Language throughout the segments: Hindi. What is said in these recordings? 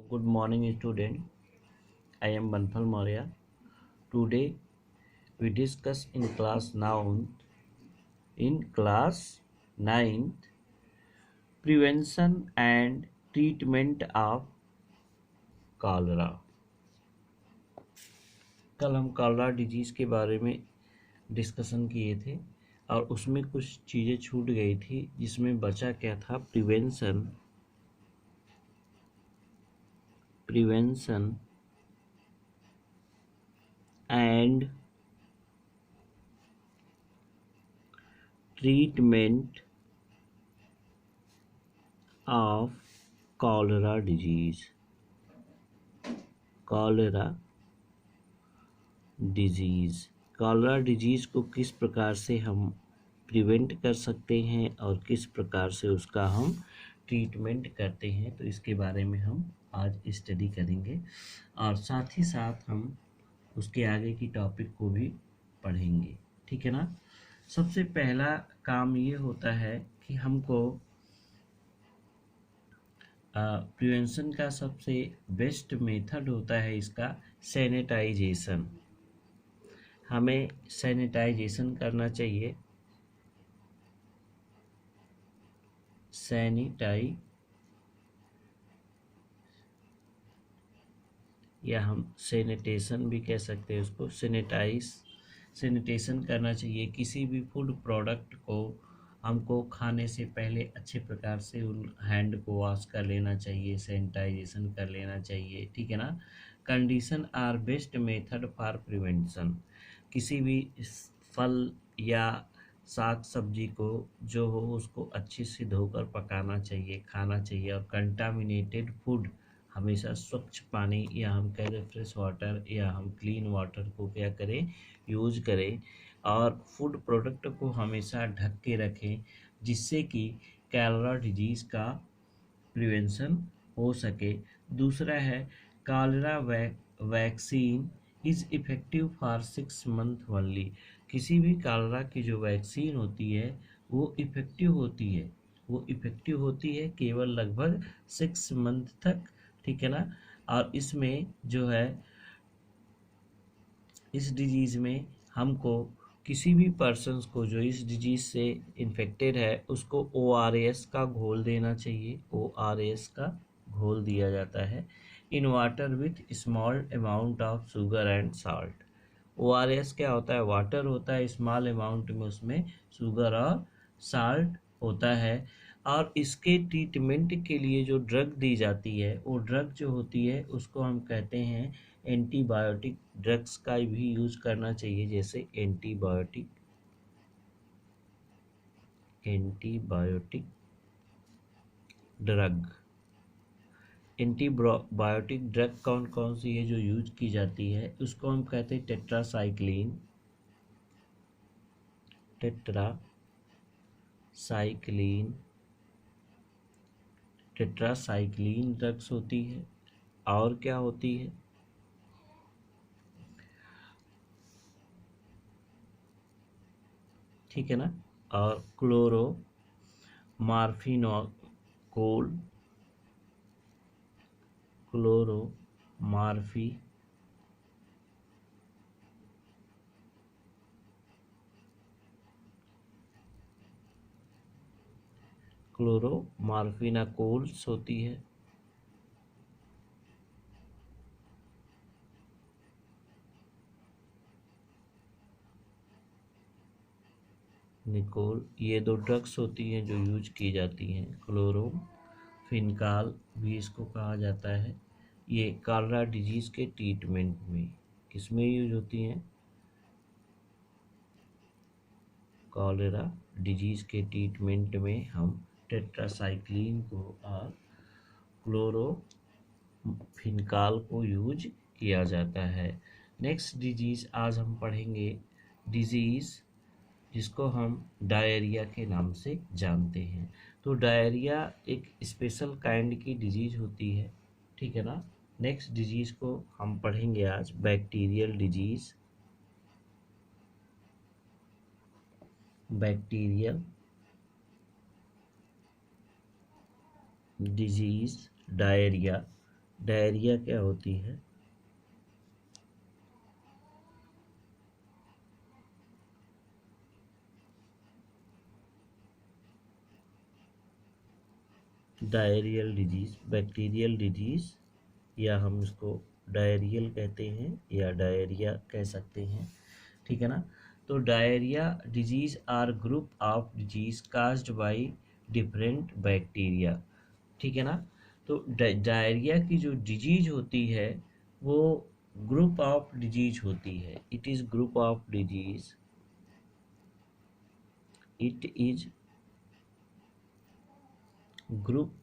Good morning, student. I am Banfal Maurya. Today we discuss in class 9th prevention and treatment of cholera. कल हम कॉलरा डिजीज़ के बारे में डिस्कशन किए थे और उसमें कुछ चीज़ें छूट गई थी जिसमें बचा क्या था prevention and treatment of cholera disease cholera disease को किस प्रकार से हम प्रिवेंट कर सकते हैं और किस प्रकार से उसका हम ट्रीटमेंट करते हैं, तो इसके बारे में हम आज स्टडी करेंगे और साथ ही साथ हम उसके आगे की टॉपिक को भी पढ़ेंगे। ठीक है ना। सबसे पहला काम ये होता है कि हमको प्रिवेंशन का सबसे बेस्ट मेथड होता है इसका सैनिटाइजेशन। हमें सैनिटाइजेशन करना चाहिए। या हम सैनिटेशन भी कह सकते हैं उसको। सैनिटेशन करना चाहिए। किसी भी फूड प्रोडक्ट को हमको खाने से पहले अच्छे प्रकार से उन हैंड को वॉश कर लेना चाहिए, सैनिटाइजेशन कर लेना चाहिए। ठीक है ना। Condition are best method for prevention. किसी भी फल या साग सब्जी को जो हो उसको अच्छे से धोकर पकाना चाहिए, खाना चाहिए। और कंटामिनेटेड फूड हमेशा स्वच्छ पानी या हम कह दें फ्रेश वाटर या हम क्लीन वाटर को क्या करें, यूज करें। और फूड प्रोडक्ट को हमेशा ढक के रखें जिससे कि कॉलरा डिजीज़ का प्रिवेंशन हो सके। दूसरा है cholera vaccine is effective for 6 month only. किसी भी कॉलरा की जो वैक्सीन होती है वो इफ़ेक्टिव होती है केवल लगभग 6 मंथ तक। ठीक है ना। और इसमें जो है इस डिजीज़ में हमको किसी भी पर्सन्स को जो इस डिजीज़ से इन्फेक्टेड है उसको ORS का घोल देना चाहिए। ORS का घोल दिया जाता है in water with small amount of sugar and salt. ORS क्या होता है? वाटर होता है, स्मॉल अमाउंट में उसमें शुगर और साल्ट होता है। और इसके ट्रीटमेंट के लिए जो ड्रग दी जाती है वो ड्रग जो होती है उसको हम कहते हैं एंटीबायोटिक। ड्रग्स का भी यूज करना चाहिए, जैसे एंटीबायोटिक ड्रग। एंटीबायोटिक ड्रग कौन कौन सी है जो यूज की जाती है उसको हम कहते हैं टेट्रासाइक्लिन ड्रग्स होती है। और क्या होती है? ठीक है ना। और क्लोरोमार्फिनाकोल्स होती है। ये 2 ड्रग्स होती हैं जो यूज की जाती हैं। क्लोरोफिनकाल भी इसको कहा जाता है। ये कॉलरा डिजीज़ के ट्रीटमेंट में किसमें यूज होती हैं? कॉलरा डिजीज़ के ट्रीटमेंट में हम टेट्रासाइक्लिन को और क्लोरोफिनकाल को यूज किया जाता है। नेक्स्ट डिजीज़ आज हम पढ़ेंगे डिजीज़ जिसको हम डायरिया के नाम से जानते हैं। तो डायरिया एक स्पेशल काइंड की डिजीज़ होती है। ठीक है ना। नेक्स्ट डिजीज़ को हम पढ़ेंगे आज बैक्टीरियल डिजीज़ डायरिया। डायरिया क्या होती है? डायरियल डिजीज, बैक्टीरियल डिजीज, या हम इसको डायरियल कहते हैं या डायरिया कह सकते हैं, ठीक है ना। तो diarrhoea disease are group of disease caused by different bacteria, ठीक है ना। तो डायरिया की जो डिजीज होती है वो ग्रुप ऑफ डिजीज होती है, it is group of disease, it is group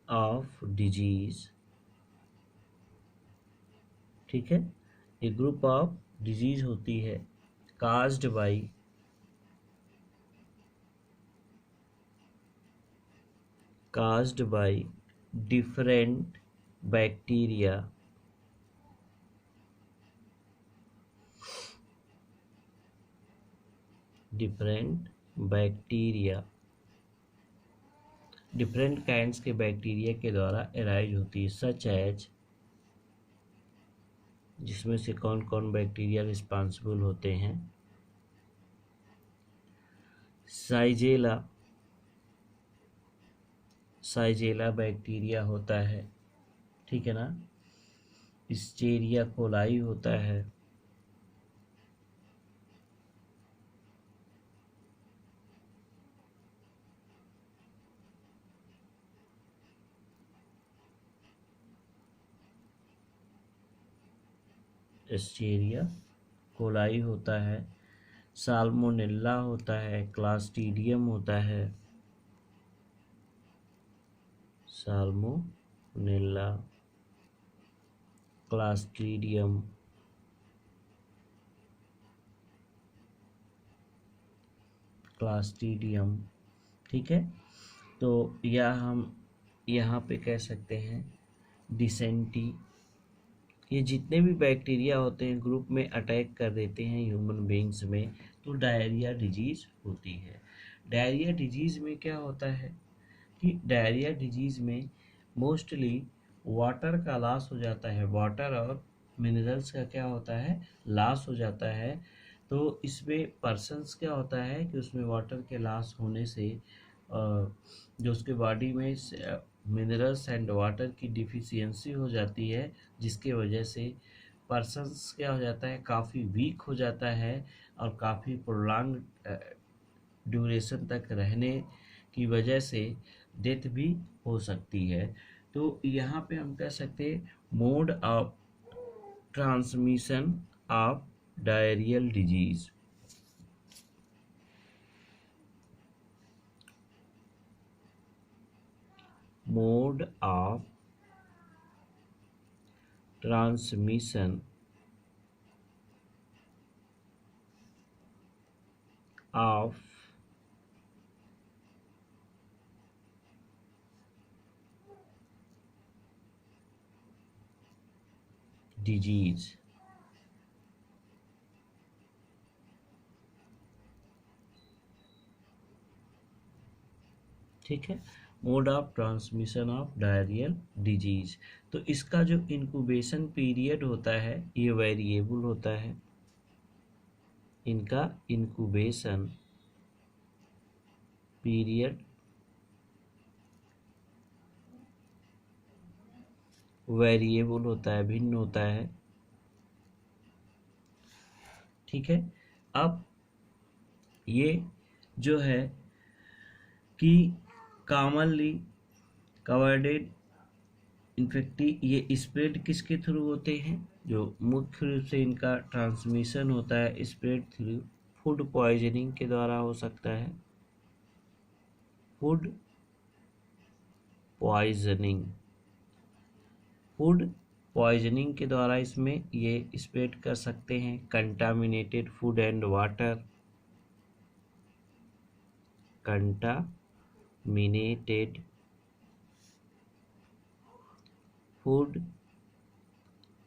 of disease, ठीक है। ये ग्रुप ऑफ डिजीज होती है caused by different bacteria, different bacteria, different kinds के बैक्टीरिया के द्वारा एराइज होती है, सच एज, जिसमें से कौन कौन बैक्टीरिया रिस्पांसिबल होते हैं? साइजेला, साइजेला बैक्टीरिया होता है, ठीक है ना। स्टेरिया कोलाई होता है, एस्टेरिया कोलाई होता है, साल्मोनेला होता है, क्लास्ट्रीडियम होता है, साल्मोनेला, क्लास्ट्रीडियम, क्लास्ट्रीडियम, ठीक है। तो या हम यहाँ पे कह सकते हैं डिसेंटी, ये जितने भी बैक्टीरिया होते हैं ग्रुप में अटैक कर देते हैं ह्यूमन बींग्स में, तो डायरिया डिजीज होती है। डायरिया डिजीज में क्या होता है कि डायरिया डिजीज में मोस्टली वाटर का लॉस हो जाता है, वाटर और मिनरल्स का क्या होता है, लॉस हो जाता है। तो इसमें पर्सन्स क्या होता है कि उसमें वाटर के लॉस होने से जो उसके बॉडी में मिनरल्स एंड वाटर की डिफिशियंसी हो जाती है, जिसके वजह से पर्सन्स क्या हो जाता है, काफ़ी वीक हो जाता है और काफ़ी प्रोलॉन्ग ड्यूरेशन तक रहने की वजह से डेथ भी हो सकती है। तो यहाँ पे हम कह सकते हैं mode of transmission of diarrhoeal disease, mode of transmission of disease, ठीक है। Mode of transmission of diarrhoeal disease, तो इसका जो इंक्यूबेशन पीरियड होता है ये वेरिएबल होता है, इनका इंक्यूबेशन पीरियड वेरिएबल होता है, भिन्न होता है, ठीक है। अब ये जो है कि कॉमनली कवर्डेड इन्फेक्टी ये स्प्रेड किसके थ्रू होते हैं, जो मुख्य रूप से इनका ट्रांसमिशन होता है स्प्रेड थ्रू फूड पॉइजनिंग के द्वारा हो सकता है, फूड पॉइजनिंग, फूड पॉइजनिंग के द्वारा इसमें ये स्प्रेड कर सकते हैं, contaminated food and water, contaminated food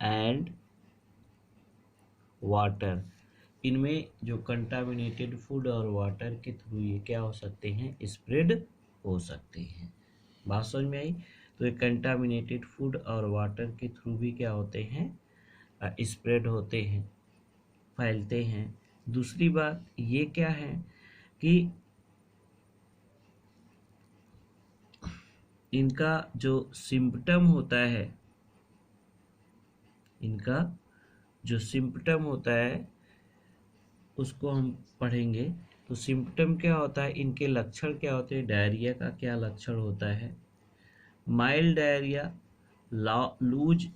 and water, इनमें जो कंटामिनेटेड फूड और वाटर के थ्रू ये क्या हो सकते हैं, स्प्रेड हो सकते हैं। बात समझ में आई? तो ये कंटामिनेटेड फूड और वाटर के थ्रू भी क्या होते हैं, स्प्रेड होते हैं, फैलते हैं। दूसरी बात ये क्या है कि इनका जो सिम्पटम होता है, इनका जो सिम्पटम होता है उसको हम पढ़ेंगे। तो सिम्पटम क्या होता है, इनके लक्षण क्या होते हैं, डायरिया का क्या लक्षण होता है, माइल्ड डायरिया, लूज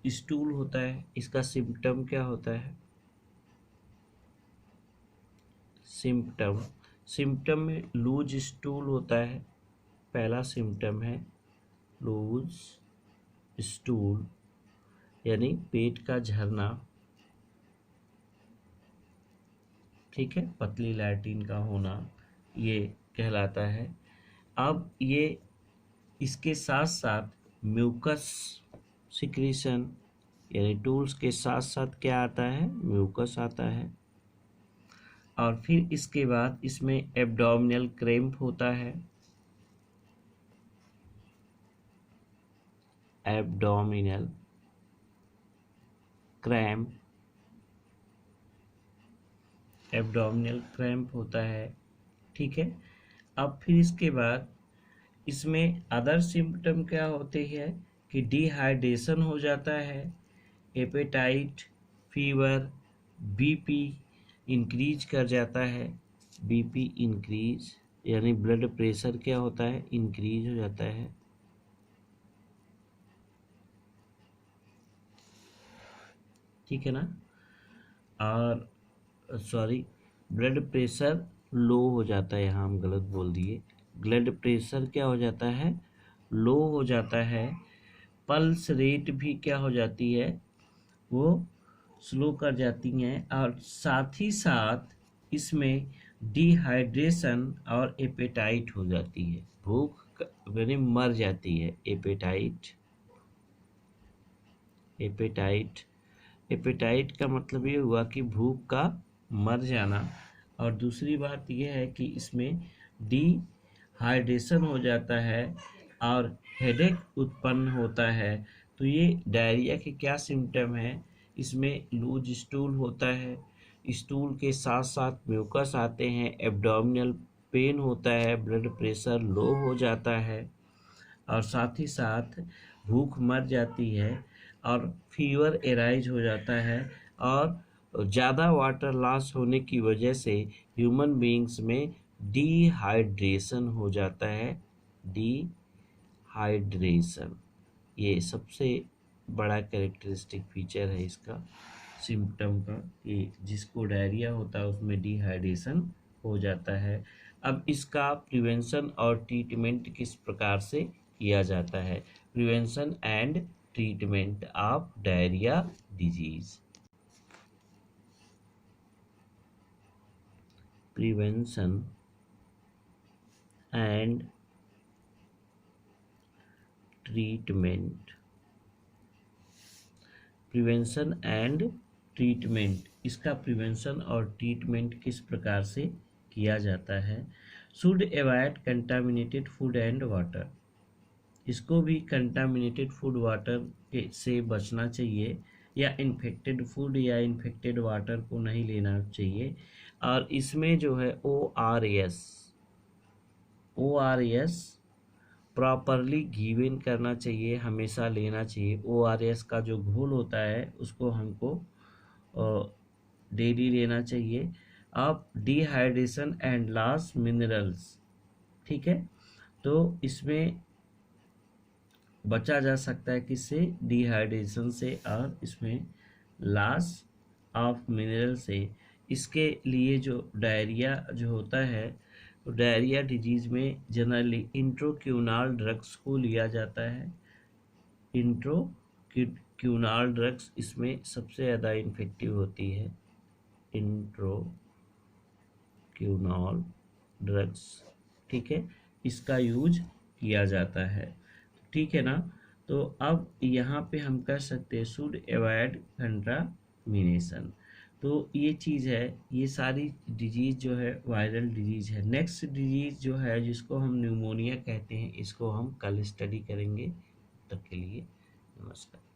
स्टूल होता है, इसका सिम्पटम क्या होता है, सिम्पटम सिम्पटम में लूज स्टूल होता है, पहला सिम्पटम है लूज स्टूल यानी पेट का झरना, ठीक है, पतली लैट्रिन का होना ये कहलाता है। अब ये इसके साथ साथ म्यूकस सिक्रीशन यानी टूल्स के साथ साथ क्या आता है, म्यूकस आता है। और फिर इसके बाद इसमें एब्डोमिनल क्रैम्प होता है, एब्डोमिनल क्रैम्प, एब्डोमिनल क्रैम्प होता है, ठीक है। अब फिर इसके बाद इसमें अदर सिम्पटम क्या होते हैं कि डिहाइड्रेशन हो जाता है, एपेटाइट, फीवर, बीपी इंक्रीज कर जाता है, बीपी इंक्रीज यानी ब्लड प्रेशर क्या होता है, इंक्रीज हो जाता है, ठीक है ना। और सॉरी, ब्लड प्रेशर लो हो जाता है, यहाँ हम गलत बोल दिए, ब्लड प्रेशर क्या हो जाता है, लो हो जाता है। पल्स रेट भी क्या हो जाती है, वो स्लो कर जाती हैं। और साथ ही साथ इसमें डिहाइड्रेशन और एपेटाइट हो जाती है, भूख यानी मर जाती है, एपेटाइट, एपेटाइट, एपेटाइट का मतलब ये हुआ कि भूख का मर जाना। और दूसरी बात यह है कि इसमें डिहाइड्रेशन हो जाता है और हेडेक उत्पन्न होता है। तो ये डायरिया के क्या सिम्टम है, इसमें लूज स्टूल होता है, स्टूल के साथ साथ म्यूकस आते हैं, एब्डोमिनल पेन होता है, ब्लड प्रेशर लो हो जाता है और साथ ही साथ भूख मर जाती है और फीवर एराइज हो जाता है। और ज़्यादा वाटर लॉस होने की वजह से ह्यूमन बीइंग्स में डिहाइड्रेशन हो जाता है, डिहाइड्रेशन, ये सबसे बड़ा कैरेक्टरिस्टिक फीचर है इसका सिम्पटम का, कि जिसको डायरिया होता है उसमें डिहाइड्रेशन हो जाता है। अब इसका प्रिवेंशन और ट्रीटमेंट किस प्रकार से किया जाता है, prevention and treatment of diarrhoea disease, prevention and treatment, prevention and treatment, इसका प्रिवेंशन और ट्रीटमेंट किस प्रकार से किया जाता है। Should avoid contaminated food and water, इसको भी कंटामिनेटेड फूड वाटर के से बचना चाहिए, या इन्फेक्टेड फूड या इन्फेक्टेड वाटर को नहीं लेना चाहिए। और इसमें जो है ORS प्रॉपरली गिवन करना चाहिए, हमेशा लेना चाहिए। ORS का जो घोल होता है उसको हमको डेली लेना चाहिए। अब डिहाइड्रेशन एंड लॉस मिनरल्स, ठीक है, तो इसमें बचा जा सकता है किससे, डिहाइड्रेशन से और इसमें लॉस ऑफ मिनरल से। इसके लिए जो डायरिया जो होता है, तो डायरिया डिजीज में जनरली इंट्रोक्यूनाल ड्रग्स को लिया जाता है, इंट्रोक्यूनाल ड्रग्स इसमें सबसे ज़्यादा इन्फेक्टिव होती है, इंट्रोक्यूनाल ड्रग्स, ठीक है, इसका यूज किया जाता है, ठीक है ना। तो अब यहाँ पे हम कह सकते हैं शुड अवॉइड कंटामिनेशन, तो तो ये चीज़ है, ये सारी डिजीज़ जो है वायरल डिजीज़ है। नेक्स्ट डिजीज़ जो है जिसको हम न्यूमोनिया कहते हैं, इसको हम कल स्टडी करेंगे। तब के लिए नमस्कार।